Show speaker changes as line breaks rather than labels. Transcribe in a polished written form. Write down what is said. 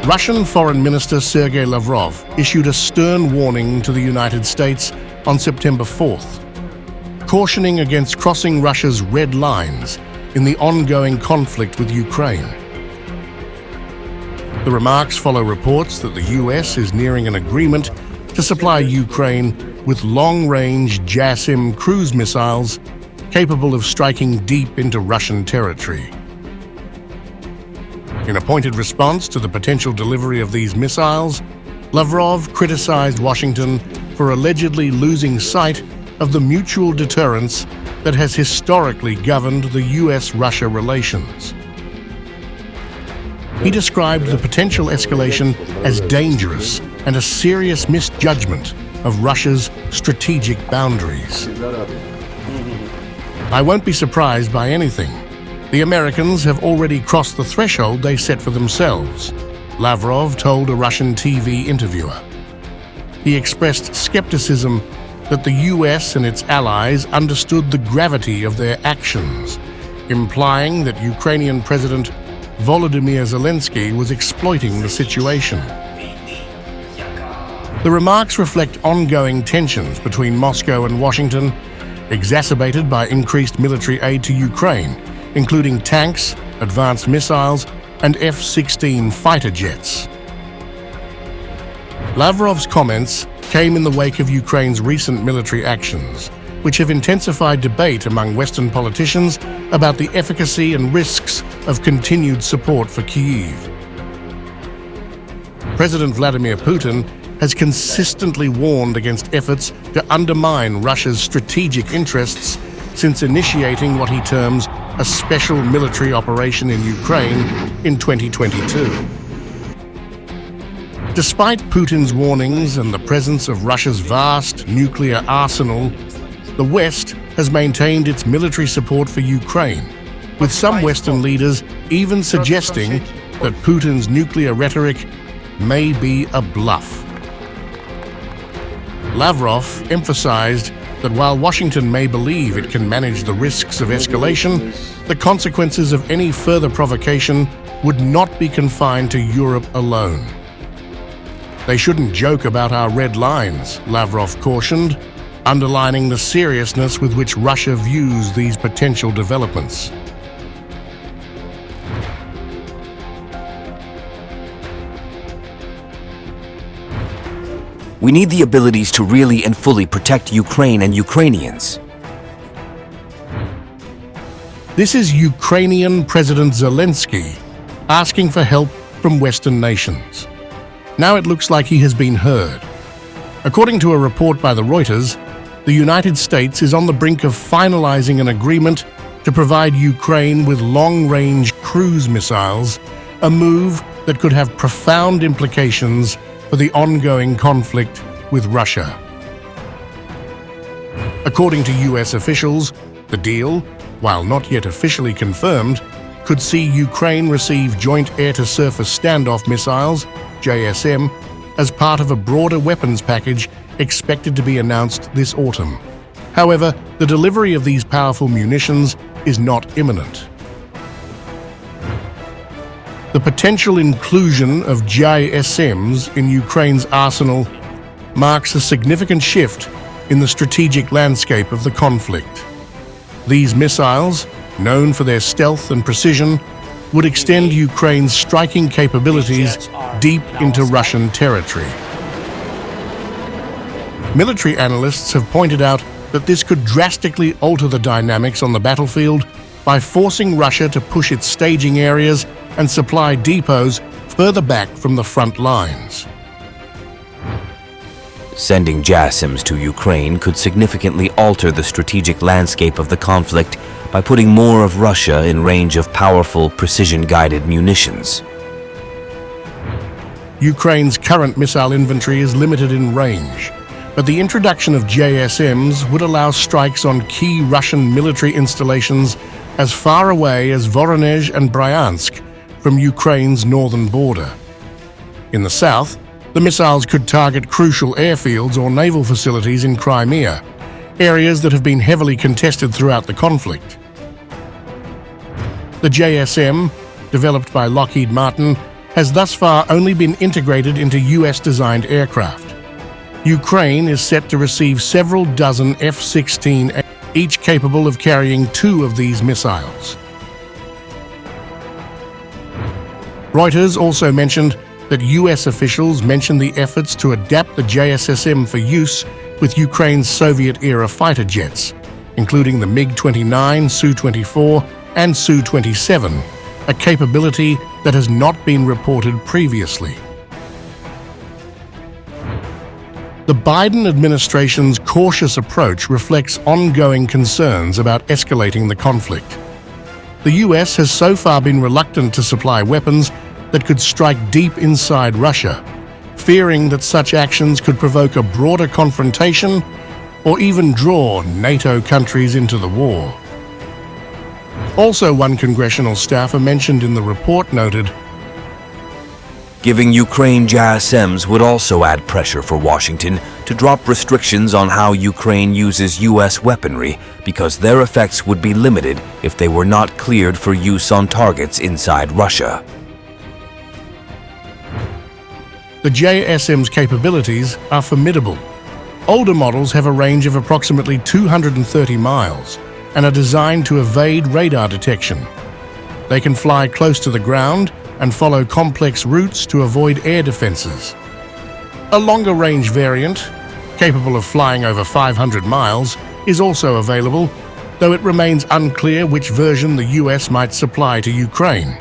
Russian Foreign Minister Sergei Lavrov issued a stern warning to the United States on September 4th, cautioning against crossing Russia's red lines in the ongoing conflict with Ukraine. The remarks follow reports that the U.S. is nearing an agreement to supply Ukraine with long-range JASSM cruise missiles capable of striking deep into Russian territory. In a pointed response to the potential delivery of these missiles, Lavrov criticized Washington for allegedly losing sight of the mutual deterrence that has historically governed the U.S. Russia relations. He described the potential escalation as dangerous and a serious misjudgment of Russia's strategic boundaries. "I won't be surprised by anything. The Americans have already crossed the threshold they set for themselves," Lavrov told a Russian TV interviewer. He expressed skepticism that the U.S. and its allies understood the gravity of their actions, implying that Ukrainian President Volodymyr Zelensky was exploiting the situation. The remarks reflect ongoing tensions between Moscow and Washington, exacerbated by increased military aid to Ukraine, including tanks, advanced missiles, and F-16 fighter jets. Lavrov's comments came in the wake of Ukraine's recent military actions, which have intensified debate among Western politicians about the efficacy and risks of continued support for Kyiv. President Vladimir Putin has consistently warned against efforts to undermine Russia's strategic interests since initiating what he terms a special military operation in Ukraine in 2022. Despite Putin's warnings and the presence of Russia's vast nuclear arsenal, the West has maintained its military support for Ukraine, with some Western leaders even suggesting that Putin's nuclear rhetoric may be a bluff. Lavrov emphasized that while Washington may believe it can manage the risks of escalation, the consequences of any further provocation would not be confined to Europe alone. "They shouldn't joke about our red lines," Lavrov cautioned, underlining the seriousness with which Russia views these potential developments.
We need the abilities to really and fully protect Ukraine and Ukrainians.
This is Ukrainian President Zelensky asking for help from Western nations. Now it looks like he has been heard. According to a report by the Reuters, the United States is on the brink of finalizing an agreement to provide Ukraine with long-range cruise missiles, a move that could have profound implications for the ongoing conflict with Russia. According to U.S. officials, the deal, while not yet officially confirmed, could see Ukraine receive Joint Air-to-Surface Standoff Missiles, JASSM, as part of a broader weapons package expected to be announced this autumn. However, the delivery of these powerful munitions is not imminent. The potential inclusion of JASSMs in Ukraine's arsenal marks a significant shift in the strategic landscape of the conflict. These missiles, known for their stealth and precision, would extend Ukraine's striking capabilities deep into Russian territory. Military analysts have pointed out that this could drastically alter the dynamics on the battlefield by forcing Russia to push its staging areas and supply depots further back from the front lines.
Sending JASSMs to Ukraine could significantly alter the strategic landscape of the conflict by putting more of Russia in range of powerful, precision-guided munitions.
Ukraine's current missile inventory is limited in range, but the introduction of JASSMs would allow strikes on key Russian military installations as far away as Voronezh and Bryansk from Ukraine's northern border. In the south, the missiles could target crucial airfields or naval facilities in Crimea, areas that have been heavily contested throughout the conflict. The JASSM, developed by Lockheed Martin, has thus far only been integrated into US-designed aircraft. Ukraine is set to receive several dozen F-16, each capable of carrying 2 of these missiles. Reuters also mentioned that US officials mentioned the efforts to adapt the JASSM for use with Ukraine's Soviet-era fighter jets, including the MiG-29, Su-24, and Su-27, a capability that has not been reported previously. The Biden administration's cautious approach reflects ongoing concerns about escalating the conflict. The US has so far been reluctant to supply weapons that could strike deep inside Russia, fearing that such actions could provoke a broader confrontation or even draw NATO countries into the war. Also, one congressional staffer mentioned in the report noted,
Giving Ukraine JASSMs would also add pressure for Washington to drop restrictions on how Ukraine uses U.S. weaponry because their effects would be limited if they were not cleared for use on targets inside Russia.
The JASSM's capabilities are formidable. Older models have a range of approximately 230 miles and are designed to evade radar detection. They can fly close to the ground and follow complex routes to avoid air defenses. A longer-range variant, capable of flying over 500 miles, is also available, though it remains unclear which version the US might supply to Ukraine.